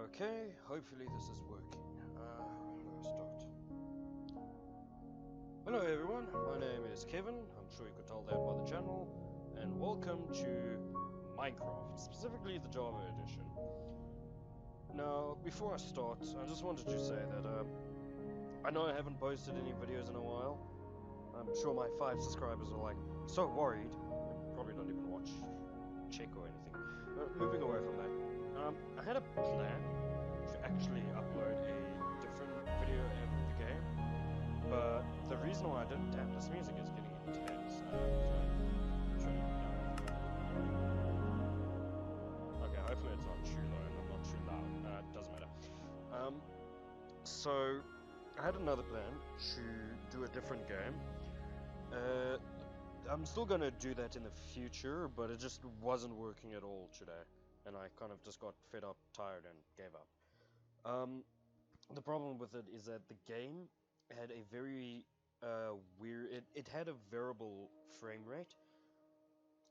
Okay, hopefully this is working. Let's start. Hello everyone, my name is Kevin, I'm sure you could tell that by the channel, and welcome to Minecraft, specifically the Java edition. Now, before I start, I just wanted to say that I know I haven't posted any videos in a while. I'm sure my 5 subscribers are like so worried, they probably don't even watch, check or anything. Moving away from that. I had a plan to actually upload a different video in the game, but the reason why I didn't, damn, this music is getting intense. Okay, hopefully it's not too low and I'm not too loud. It doesn't matter. So I had another plan to do a different game. I'm still gonna do that in the future, but it just wasn't working at all today. And I kind of just got fed up, tired, and gave up. The problem with it is that the game had a very weird... It had a variable frame rate.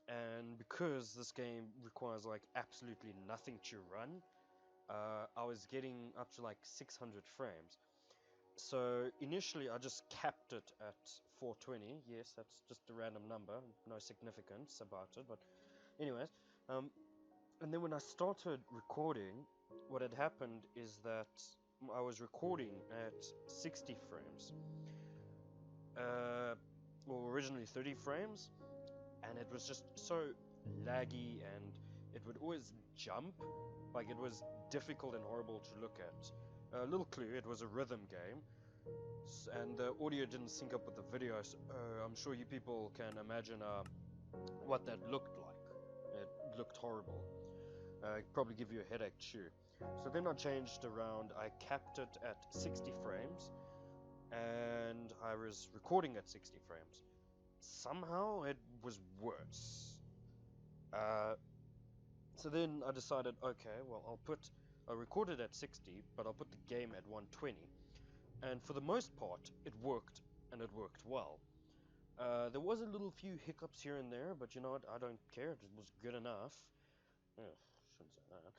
And because this game requires like absolutely nothing to run, I was getting up to like 600 frames. So initially I just capped it at 420. Yes, that's just a random number, no significance about it, but anyways. And then when I started recording, what had happened is that I was recording at 60 frames. Well, originally 30 frames, and it was just so laggy, and it would always jump. Like, it was difficult and horrible to look at. A little clue, it was a rhythm game, and the audio didn't sync up with the video, so I'm sure you people can imagine what that looked like. It looked horrible. Probably give you a headache too. So then I changed around, I capped it at 60 frames, and I was recording at 60 frames. Somehow it was worse. So then I decided, okay, well I'll record it at 60, but I'll put the game at 120. And for the most part, it worked, and it worked well. There was a little few hiccups here and there, but you know what, I don't care, it was good enough. Ugh, shouldn't say that.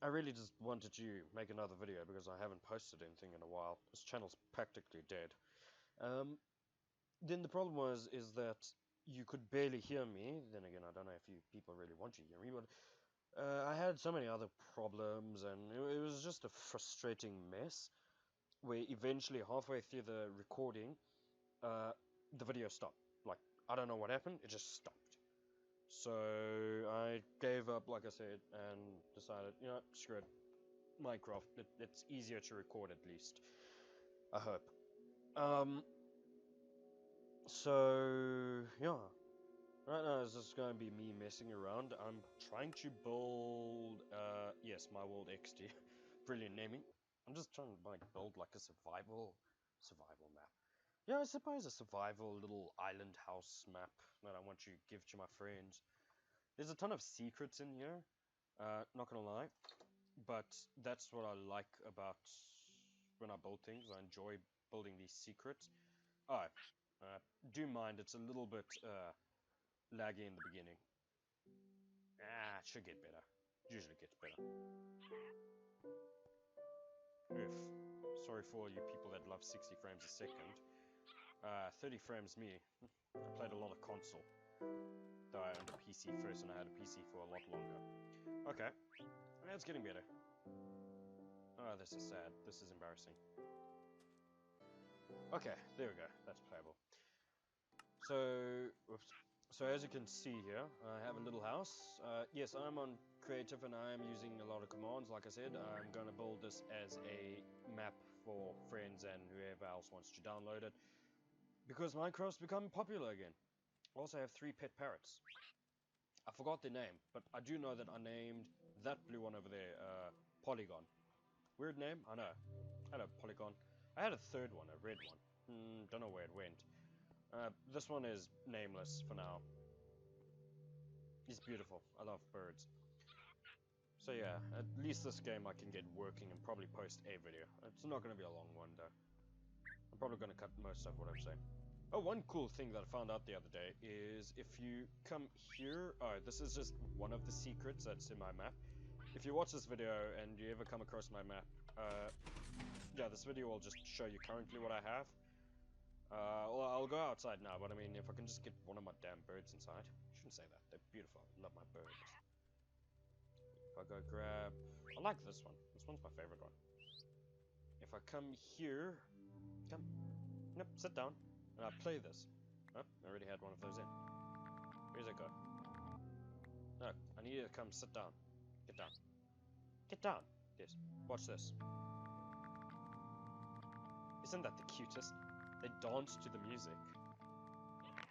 I really just wanted to make another video because I haven't posted anything in a while. This channel's practically dead. Then the problem is that you could barely hear me. Then again, I don't know if you people really want to hear me, but I had so many other problems, and it was just a frustrating mess, where eventually, halfway through the recording, the video stopped. Like, I don't know what happened, it just stopped. So I gave up, like I said, and decided, you know, screw it. Minecraft, it's easier to record at least. I hope. So, yeah. Right now it's just going to be me messing around. I'm trying to build, yes, my world XD. Brilliant naming. I'm just trying to like build like a survival map. Yeah, I suppose a survival little island house map that I want to give to my friends. There's a ton of secrets in here, not gonna lie, but that's what I like about when I build things. I enjoy building these secrets. Oh, do mind, it's a little bit laggy in the beginning. It should get better. Usually gets better. Oof. Sorry for all you people that love 60 frames a second. 30 frames me. I played a lot of console. Though I owned a PC first and I had a PC for a lot longer. Okay, it's getting better. Oh, this is sad. This is embarrassing. Okay, there we go. That's playable. So, whoops. So as you can see here, I have a little house. Yes, I'm on creative and I am using a lot of commands. Like I said, I'm going to build this as a map for friends and whoever else wants to download it, because Minecraft's become popular again. I also have 3 pet parrots. I forgot their name, but I do know that I named that blue one over there, Polygon. Weird name, I know. I had a Polygon. I had a third one, a red one. Don't know where it went. This one is nameless for now. He's beautiful. I love birds. So yeah, at least this game I can get working and probably post a video. It's not going to be a long one though. I'm probably going to cut most of what I'm saying. Oh, one cool thing that I found out the other day is if you come here... Oh, this is just one of the secrets that's in my map. if you watch this video and you ever come across my map, yeah, this video will just show you currently what I have. Well, I'll go outside now, but I mean, if I can just get one of my damn birds inside. I shouldn't say that, they're beautiful, I love my birds. If I go grab... I like this one, this one's my favorite one. If I come here... Come. Nope, sit down. And I play this. Oh, I already had one of those in. Where's it go? No, I need you to come sit down. Get down. Get down! Yes, watch this. Isn't that the cutest? They dance to the music.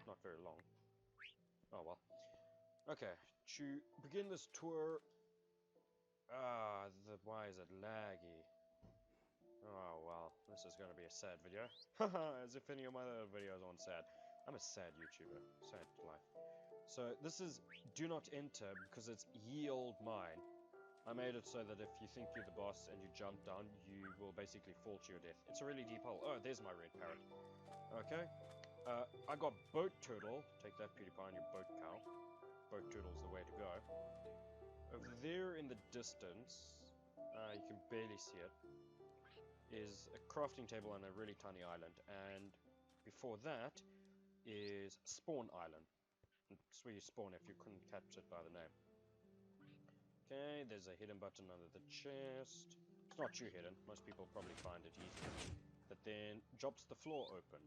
Not very long. Oh well. Okay, to begin this tour... why is it laggy? Oh well, this is gonna be a sad video. Haha, as if any of my other videos aren't sad. I'm a sad YouTuber. Sad life. So, this is do not enter because it's ye old mine. I made it so that if you think you're the boss and you jump down, you will basically fall to your death. It's a really deep hole. Oh, there's my red parrot. Okay. I got boat turtle. Take that, PewDiePie, and your boat cow. Boat turtle's the way to go. Over there in the distance, you can barely see it, is a crafting table on a really tiny island. And before that is Spawn Island. It's where you spawn if you couldn't catch it by the name. Okay, there's a hidden button under the chest. It's not too hidden, most people probably find it easy. That then drops the floor open.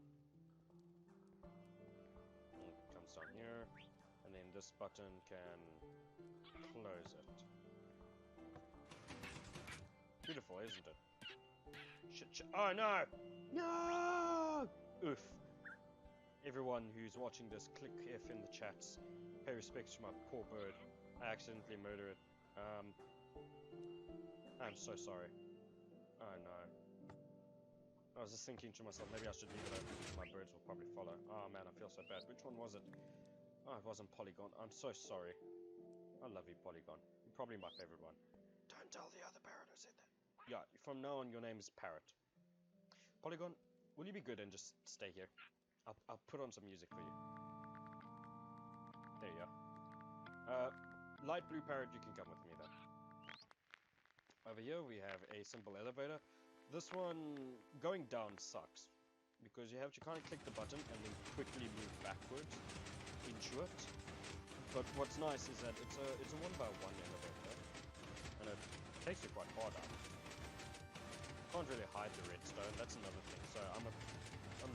And it comes down here, and then this button can close it. Beautiful, isn't it? Shit. Oh no! No! Oof. Everyone who's watching this, click F in the chats. Pay respects to my poor bird. I accidentally murdered it. I'm so sorry. Oh no. I was just thinking to myself, maybe I should leave it open because my birds will probably follow. Oh man, I feel so bad. Which one was it? Oh, it wasn't Polygon. I'm so sorry. I love you, Polygon. You're probably my favorite one. Don't tell the other parrot who said that. Yeah, from now on your name is Parrot. Polygon, will you be good and just stay here? I'll put on some music for you. There you are. Light blue parrot, you can come with me then. Over here we have a simple elevator. This one, going down sucks. Because you have to kind of click the button and then quickly move backwards into it. But what's nice is that it's a one-by-one elevator. And it takes you quite hard out. Can't really hide the redstone, that's another thing. So I'm a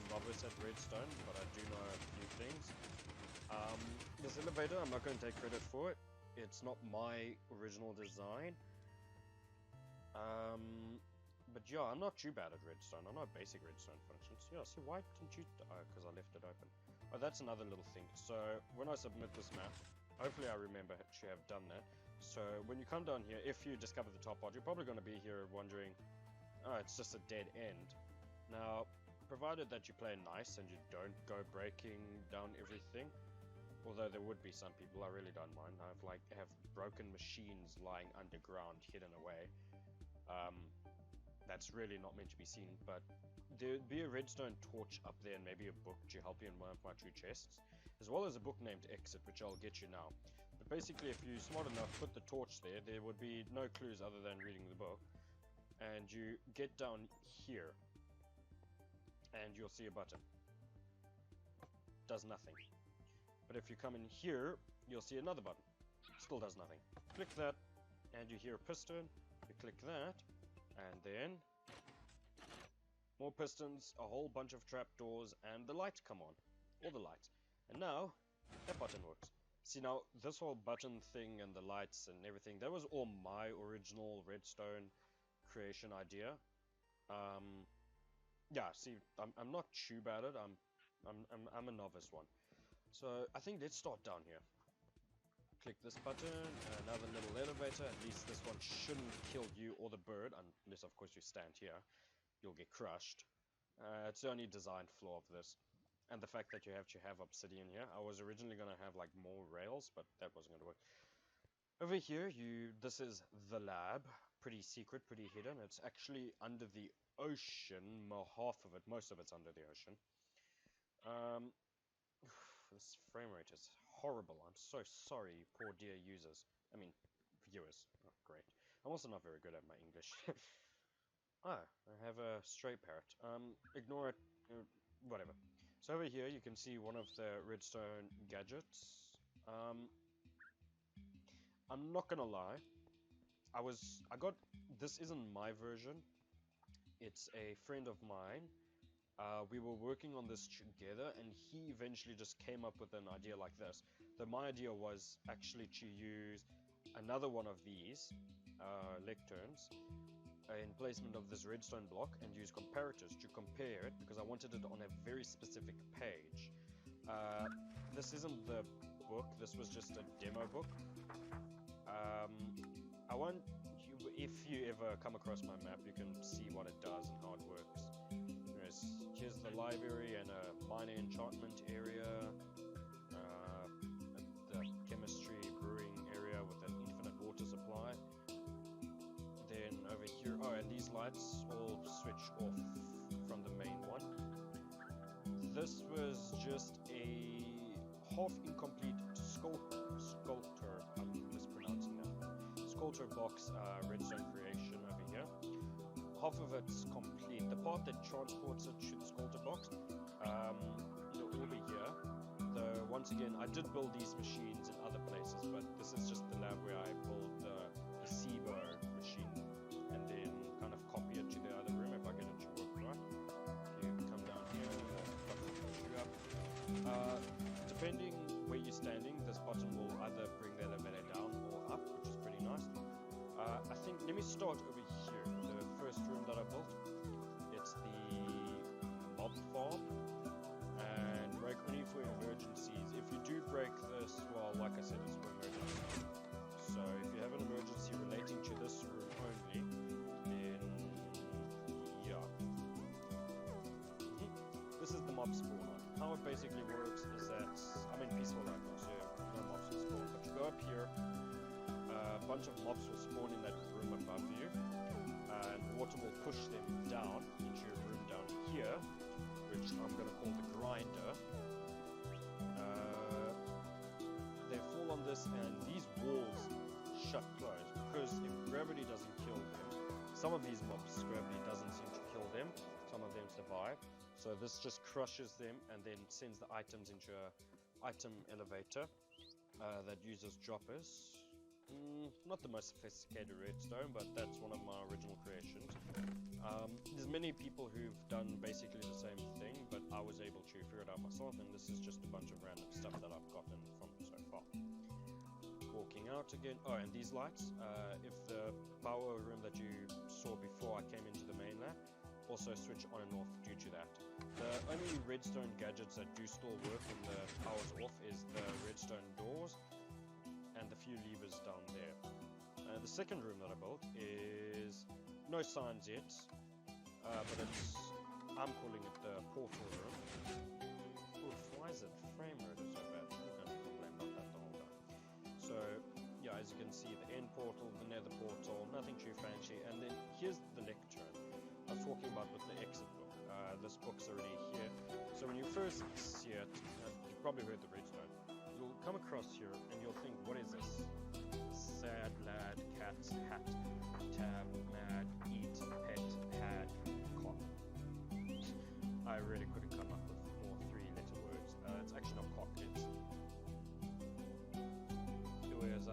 novice at redstone, but I do know a few things. This elevator, I'm not going to take credit for it. It's not my original design. But yeah, I'm not too bad at redstone. I know basic redstone functions. Yeah, see, why didn't you... Oh, because I left it open. Oh, that's another little thing. So, when I submit this map, hopefully I remember to have done that. So, when you come down here, if you discover the top part, you're probably going to be here wondering, oh, it's just a dead end. Now, provided that you play nice and you don't go breaking down everything, although there would be some people, I really don't mind. I have broken machines lying underground, hidden away. That's really not meant to be seen, but there'd be a redstone torch up there and maybe a book to help you in one of my two chests, as well as a book named Exit, which I'll get you now. But basically, if you're smart enough, put the torch there. There would be no clues other than reading the book. And you get down here, and you'll see a button. Does nothing. But if you come in here, you'll see another button. Still does nothing. Click that, and you hear a piston. You click that, and then more pistons, a whole bunch of trapdoors, and the lights come on. All the lights. And now, that button works. See, now, this whole button thing and the lights and everything, that was all my original redstone creation idea. Yeah, see, I'm not too bad at it. I'm a novice one. So, I think let's start down here. Click this button, another little elevator. At least this one shouldn't kill you or the bird, unless of course you stand here. You'll get crushed. It's the only design flaw of this. And the fact that you have to have obsidian here. I was originally going to have like more rails, but that wasn't going to work. Over here, this is the lab. Pretty secret, pretty hidden. It's actually under the ocean. Half of it, most of it's under the ocean. This frame rate is horrible. I'm so sorry, you poor dear users. I mean, viewers. Oh, great. I'm also not very good at my English. Ah, I have a stray parrot. Ignore it. Whatever. So over here you can see one of the redstone gadgets. I'm not gonna lie. I got, this isn't my version. It's a friend of mine. We were working on this together, and he eventually just came up with an idea like this. So my idea was actually to use another one of these lecterns in placement of this redstone block and use comparators to compare it, because I wanted it on a very specific page. This isn't the book, this was just a demo book. I want you, if you ever come across my map, you can see what it does and how it works. Here's the library and a minor enchantment area, the chemistry brewing area with an infinite water supply. Then over here, oh, and these lights all switch off from the main one. This was just a half incomplete sculptor, I'm mispronouncing that, sculptor box redstone creation over here. Half of it's complete. The part that transports it to the sculptor box, it'll all be here. Though, once again, I did build these machines in other places, but this is just the lab where I built the SIBO machine, and then kind of copy it to the other room if I get it to work right. If you come down here, push you up. Depending where you're standing, this button will either bring the elevator down or up, which is pretty nice. I think, let me start over here, the first room that I built. It's the mob farm, and break only for emergencies. If you do break this, well, like I said, it's for emergencies. So if you have an emergency relating to this room only, then yeah. This is the mob spawner. How it basically works is that, I'm in peaceful right now, so no mobs will spawn, but you go up here, a bunch of mobs will spawn in that room above you, and water will push them down into your room down here, which I'm going to call the grinder. They fall on this, and these walls shut closed, because if gravity doesn't kill them, some of these mobs, gravity doesn't seem to kill them, some of them survive, so this just crushes them and then sends the items into a item elevator that uses droppers. Not the most sophisticated redstone, but that's one of my original creations. There's many people who've done basically the same thing, but I was able to figure it out myself, and this is just a bunch of random stuff that I've gotten from so far. Walking out again. Oh, and these lights, if the power room that you saw before I came into the main lab, also switch on and off due to that. The only redstone gadgets that do still work when the power's off is the redstone doors and the few levers down there. The second room that I built is no signs yet, but it's, I'm calling it the portal room. Oof, why is it frame rate is so bad? I'm going to complain about that the whole time. So yeah, as you can see, the end portal, the nether portal, nothing too fancy, and then here's the lectern I was talking about with the exit book. This book's already here, so when you first see it, you probably heard the redstone. You'll come across here and you'll think, what is this? Sad lad, cat, hat, tab, mad, eat, pet, had, cock. I really couldn't come up with more three-letter words. It's actually not cock, it's... It was,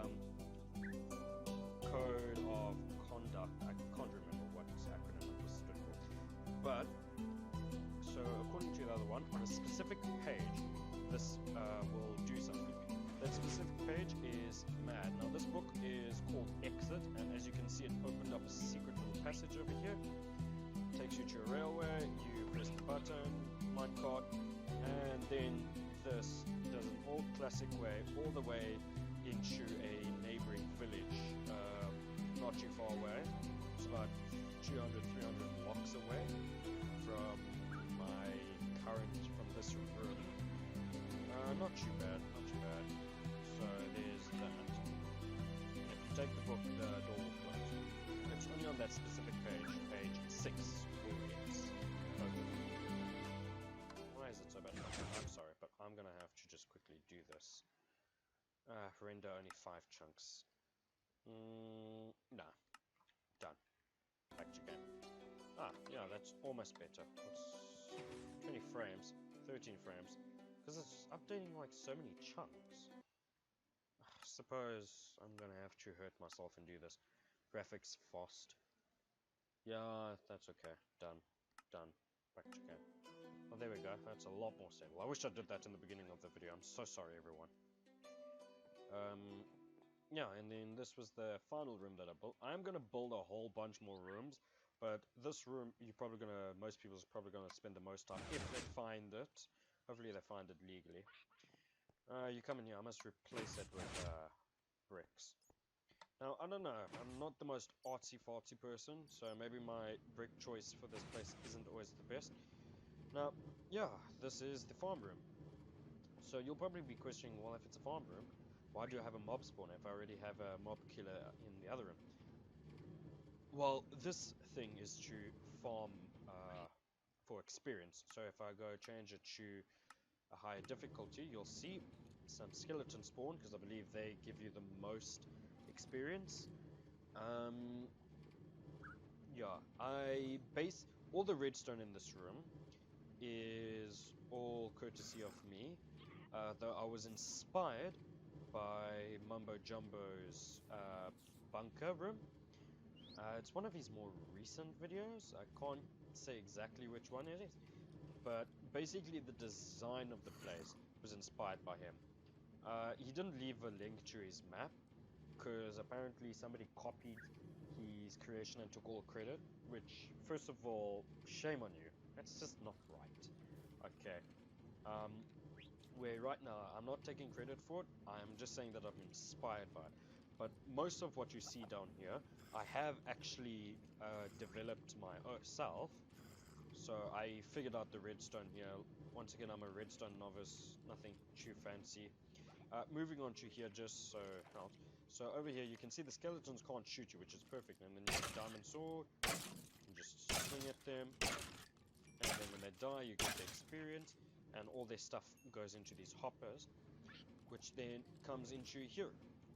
code of conduct. I can't remember what acronym it was stood for. But, so according to the other one, on a specific page, this will do something. That specific page is mad. Now this book is called Exit, and as you can see, it opened up a secret little passage over here. Takes you to a railway, you press the button, minecart, and then this does an old classic way all the way into a neighboring village, not too far away. It's about 200, 300 blocks away from my current, from this room. Not too bad, not too bad. So there's that. If you take the book, the door will close. It's only on that specific page, page 6, where it's open. Why is it so bad? I'm sorry, but I'm gonna have to just quickly do this. Render only 5 chunks. Nah. Yeah, that's almost better. It's 20 frames, 13 frames, because it's updating like so many chunks. I suppose I'm gonna have to hurt myself and do this. Graphics fast. Yeah, that's okay. Done. Done. Back to game. Oh, there we go. That's a lot more stable. I wish I did that in the beginning of the video. I'm so sorry, everyone. Yeah, and then this was the final room that I built. I'm gonna build a whole bunch more rooms, but this room, most people's probably gonna spend the most time if they find it. Hopefully they find it legally. You come in here. I must replace it with bricks. Now, I don't know, I'm not the most artsy-fartsy person, so maybe my brick choice for this place isn't always the best. Now, yeah, this is the farm room. So you'll probably be questioning, well, if it's a farm room, why do I have a mob spawner if I already have a mob killer in the other room? Well, this thing is to farm for experience. So if I go change it to a higher difficulty, you'll see some skeleton spawn, because I believe they give you the most experience. Yeah, I base all the redstone in this room is all courtesy of me, though I was inspired by Mumbo Jumbo's bunker room. It's one of his more recent videos. I can't say exactly which one it is, but basically the design of the place was inspired by him. He didn't leave a link to his map, because apparently somebody copied his creation and took all credit, which, first of all, shame on you. That's just not right. Okay. Where right now, I'm not taking credit for it, I'm just saying that I'm inspired by it. But most of what you see down here, I have actually developed myself. So I figured out the redstone here. Once again, I'm a redstone novice, nothing too fancy. Moving on to here, just so helps. So over here, you can see the skeletons can't shoot you, which is perfect. And then you have a diamond sword, and just swing at them. And then when they die, you get the experience, and all their stuff goes into these hoppers, which then comes into here.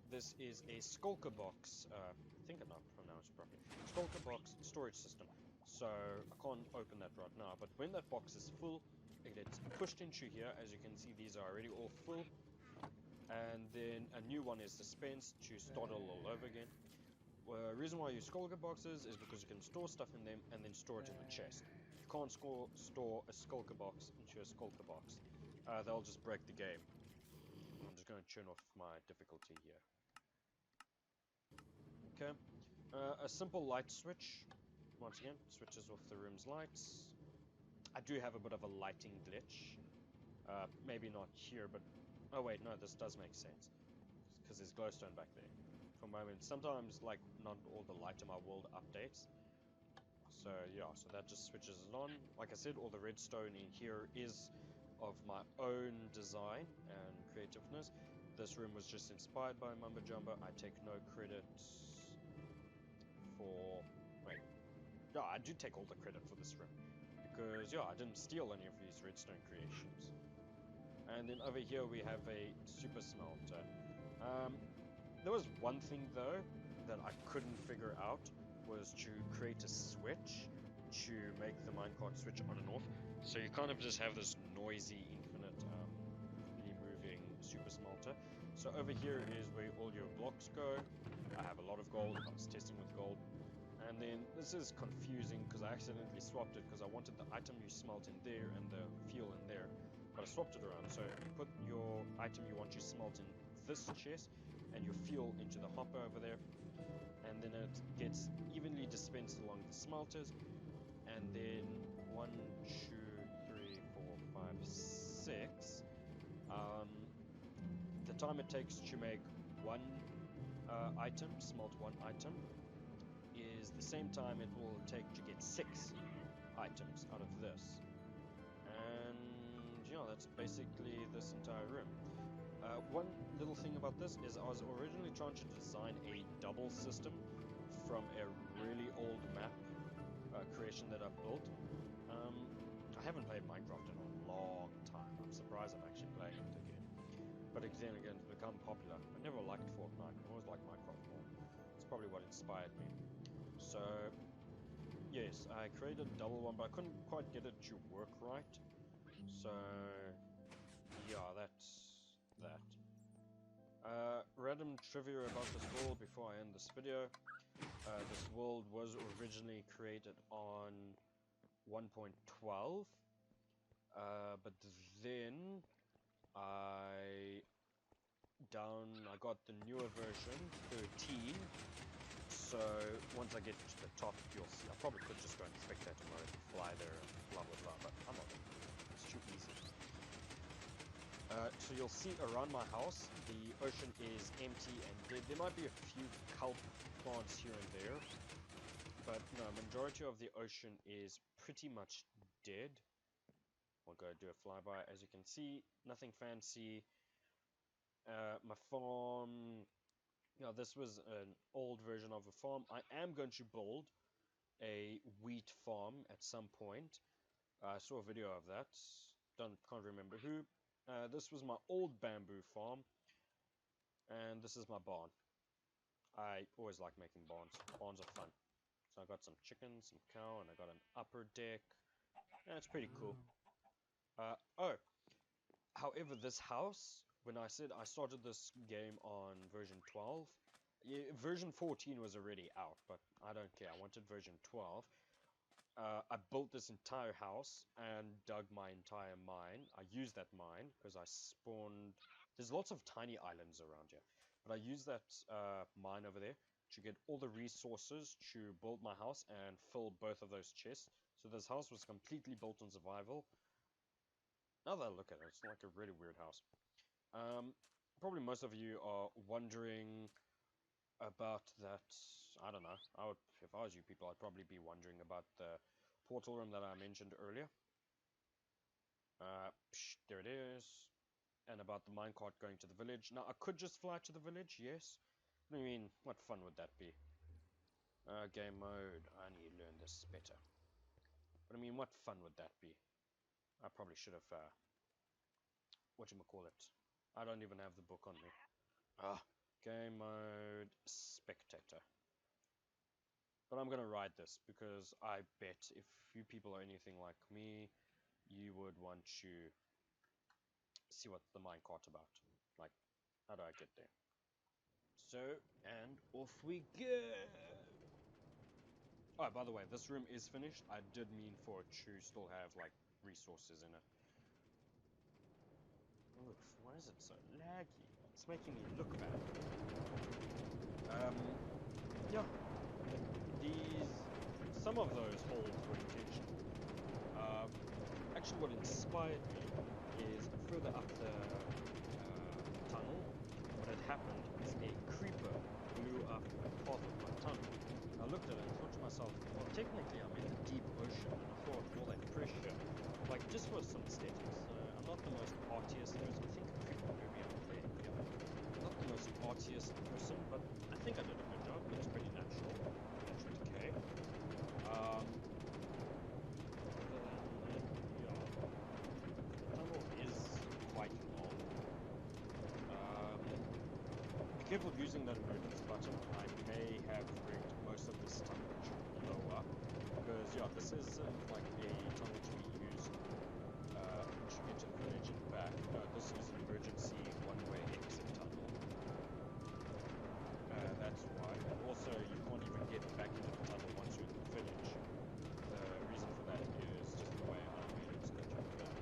This is a skulker box. I think I'm not pronounced properly. Skulker box storage system. So I can't open that right now, but when that box is full, it gets pushed into here. As you can see, these are already all full. And then a new one is dispensed to start all over again. The reason why you use skulker boxes is because you can store stuff in them and then store it in the chest. You can't store a skulker box into a skulker box. They'll just break the game. I'm just going to turn off my difficulty here. Okay. A simple light switch. Once again, switches off the room's lights. I do have a bit of a lighting glitch. Maybe not here, but... Oh wait, no, this does make sense. Because there's glowstone back there. For a moment, sometimes, like, not all the light in my world updates. So, yeah, so that just switches it on. Like I said, all the redstone in here is of my own design and creativeness. This room was just inspired by Mumbo Jumbo. I take no credit for... Wait. Yeah, I do take all the credit for this room. Because, yeah, I didn't steal any of these redstone creations. And then over here we have a super smelter. There was one thing, though, that I couldn't figure out, was to create a switch to make the minecart switch on and off. So you kind of just have this noisy, infinitely moving super smelter. So over here is where all your blocks go. I have a lot of gold. I was testing with gold. And then this is confusing because I accidentally swapped it because I wanted the item you smelt in there and the fuel in there, but I swapped it around. So you put your item you want to smelt in this chest and your fuel into the hopper over there, and then it gets evenly dispensed along the smelters. And then 1, 2, 3, 4, 5, 6. The time it takes to make one item, smelt one item, is the same time it will take to get 6 items out of this. And yeah, that's basically this entire room. One little thing about this is I was originally trying to design a double system from a really old map creation that I built. I haven't played Minecraft in a long time. I'm surprised I'm actually playing it again. But then again, it's become popular. I never liked Fortnite. I always liked Minecraft more. It's probably what inspired me. So, yes, I created a double one, but I couldn't quite get it to work right. So, yeah, that's that. Random trivia about this world before I end this video. This world was originally created on 1.12, but then I got the newer version, 13. So once I get to the top, you'll see. I probably could just go in spectator mode and fly there and blah blah blah, but I'm not gonna. It's too easy. So you'll see around my house, the ocean is empty and dead. There might be a few kelp plants here and there, but no, majority of the ocean is pretty much dead. I'll go do a flyby. As you can see, nothing fancy. My farm, this was an old version of a farm. I am going to build a wheat farm at some point. I saw a video of that. Can't remember who. This was my old bamboo farm, and this is my barn. I always like making barns. Barns are fun. So I got some chickens, some cow, and I got an upper deck. And it's pretty cool. However, this house, when I said I started this game on version 12, yeah, version 14 was already out, but I don't care. I wanted version 12. I built this entire house and dug my entire mine. I used that mine because I spawned... There's lots of tiny islands around here, but I used that mine over there to get all the resources to build my house and fill both of those chests. So this house was completely built on survival. Now that I look at it, it's like a really weird house. Probably most of you are wondering about that. I don't know. If I was you people, I'd probably be wondering about the portal room that I mentioned earlier. There it is. And about the minecart going to the village. Now, I could just fly to the village, yes. I mean, what fun would that be? Game mode. I need to learn this better. But I mean, what fun would that be? I probably should have, whatchamacallit. I don't even have the book on me. Game mode, spectator. But I'm gonna ride this because I bet if you people are anything like me, you would want to see what the minecart's about. Like, how do I get there? So, and off we go! Oh, by the way, this room is finished. I did mean for it to still have, like, resources in it. Oof, why is it so laggy? It's making me look bad. Yeah. Some of those holes were intentional. Actually, what inspired me is further up the tunnel. What had happened is a creeper blew up part of my tunnel. I looked at it and thought to myself, well, technically I'm in the deep ocean, and I thought all that pressure, like just for some aesthetics. I'm not the most artiest person. I think a creeper blew me up there. Yeah. I'm not the most artiest person, but I think I did a good job. It looks pretty natural. Natural decay. Other than yeah, the tunnel is quite long. Be careful using that emergency button. I may have rigged most of this tunnel to blow up, because yeah, this isn't like a tunnel to be used to get to the village and back. No, this is an emergency one-way exit tunnel. That's why. And also, you can't even get back into the tunnel once you're in the village. The reason for that is just the way I made it so that you can.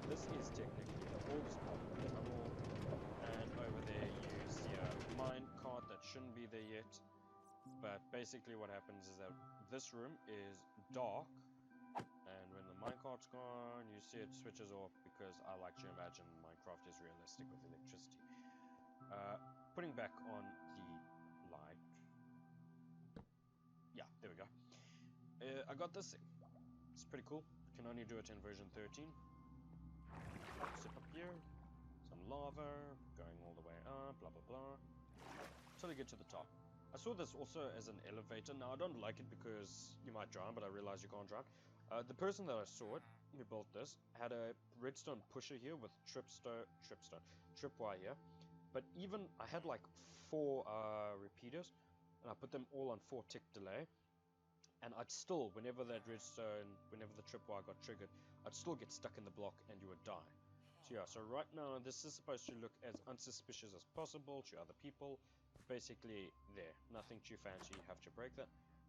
This is technically the oldest part of the tunnel, and over there you see a mine cart that shouldn't be there yet. But basically what happens is that this room is dark, and when the minecart's gone, you see it switches off, because I like to imagine Minecraft is realistic with electricity. Putting back on the light. Yeah, there we go. I got this thing. It's pretty cool. You can only do it in version 13. Sit up here. Some lava, going all the way up, blah blah blah. Until you get to the top. I saw this also as an elevator. Now, I don't like it because you might drown, but I realize you can't drown. The person that I saw it, who built this, had a redstone pusher here with tripwire here. But even, I had like 4 repeaters, and I put them all on 4 tick delay. And I'd still, whenever that redstone, whenever the tripwire got triggered, I'd still get stuck in the block and you would die. So yeah, so right now this is supposed to look as unsuspicious as possible to other people. Basically, there, nothing too fancy, you have to break that,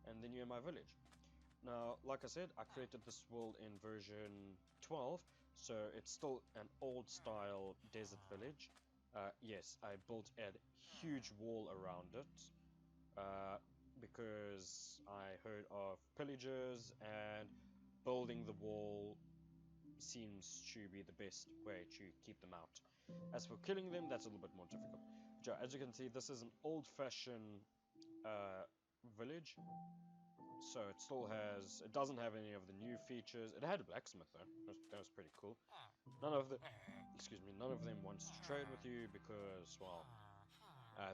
and then you're in my village. Now, like I said, I created this world in version 12, so it's still an old style desert village. Yes, I built a huge wall around it, because I heard of pillagers and building the wall seems to be the best way to keep them out. As for killing them, that's a little bit more difficult. But yeah, as you can see, this is an old-fashioned village, so it doesn't have any of the new features. It had a blacksmith though, that was pretty cool. None of them wants to trade with you because, well,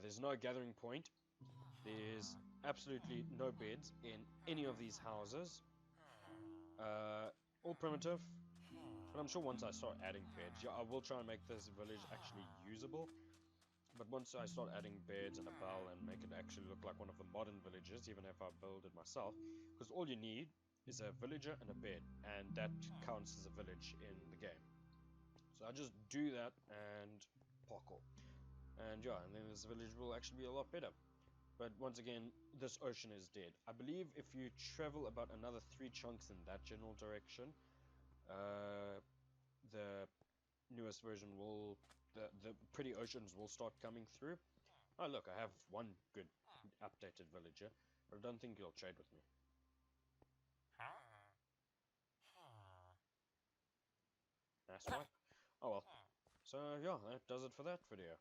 there's no gathering point. There's absolutely no beds in any of these houses. All primitive. But I'm sure once I start adding beds, yeah, I will try and make this village actually usable. But once I start adding beds and a bell and make it actually look like one of the modern villages, even if I build it myself, because all you need is a villager and a bed, and that counts as a village in the game. So I just do that and parkour. And yeah, and then this village will actually be a lot better. But once again, this ocean is dead. I believe if you travel about another 3 chunks in that general direction, the newest version will, the pretty oceans will start coming through. Oh look, I have one good updated villager, but I don't think he'll trade with me. That's right. Oh well. So yeah, that does it for that video.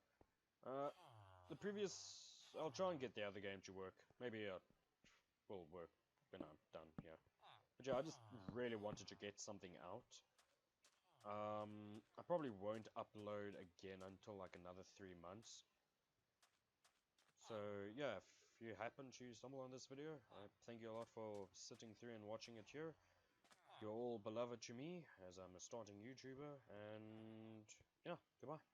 I'll try and get the other game to work. Maybe it will work when I'm done here. But yeah, I just really wanted to get something out. I probably won't upload again until like another 3 months. So yeah, if you happen to stumble on this video, I thank you a lot for sitting through and watching it here. You're all beloved to me, as I'm a starting YouTuber, and yeah, goodbye.